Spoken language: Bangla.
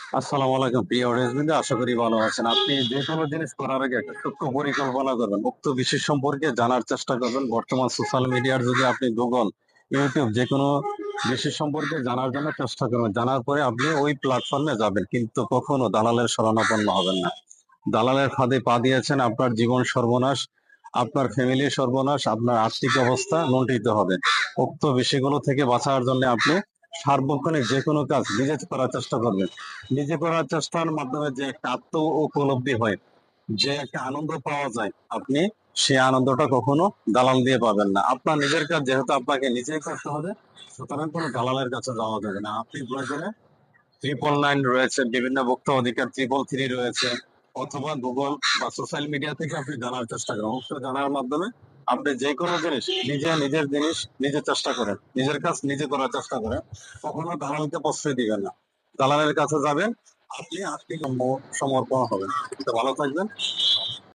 আসসালামু আলাইকুম প্রিয় অডিয়েন্স, আশা করি ভালো আছেন। আপনি যে কোনো জিনিস করার আগে একটা সূক্ষ্ম পরিকল্পনা করবেন, উক্ত বিষয় সম্পর্কে জানার চেষ্টা করবেন। বর্তমান সোশ্যাল মিডিয়ার যুগে আপনি গুগল, ইউটিউব যে কোনো বিষয় সম্পর্কে জানার জন্য চেষ্টা করবেন। জানার পরে আপনি ওই প্ল্যাটফর্মে যাবেন, কিন্তু কখনো দালালের শরণাপন্ন হবেন না। দালালের ফাঁদে পা দিয়েছেন, আপনার জীবন সর্বনাশ, আপনার ফ্যামিলির সর্বনাশ, আপনার আর্থিক অবস্থা লুণ্ঠিত হবে। উক্ত বিষয়গুলো থেকে বাঁচার জন্য আপনি সার্বক্ষণিক যে কোনো কাজ নিজে করার চেষ্টা করবেন। নিজে করার চেষ্টার মাধ্যমে যে একটা আত্ম উপলব্ধি হয়, যে একটা আনন্দ পাওয়া যায়, আপনি সেই আনন্দটা কখনো দালাল দিয়ে পাবেন না। আপনার নিজের কাজ যেহেতু আপনাকে নিজেই করতে হবে, সুতরাং কোনো দালালের কাছে যাওয়া যাবে না। আপনি প্রয়োজনে 999 রয়েছে, বিভিন্ন ভোক্তা অধিকার 333 রয়েছে, অথবা গুগল বা সোশ্যাল মিডিয়া থেকে আপনি জানার চেষ্টা করেন। অবশ্যই জানার মাধ্যমে আপনি যে কোনো জিনিস নিজের জিনিস নিজে চেষ্টা করেন, নিজের কাজ নিজে করার চেষ্টা করেন। কখনো দালালকে প্রশ্রয় দিবেন না। দালালের কাছে যাবেন, আপনি আর্থিক সমর্পণ হবেন। তো ভালো থাকবেন।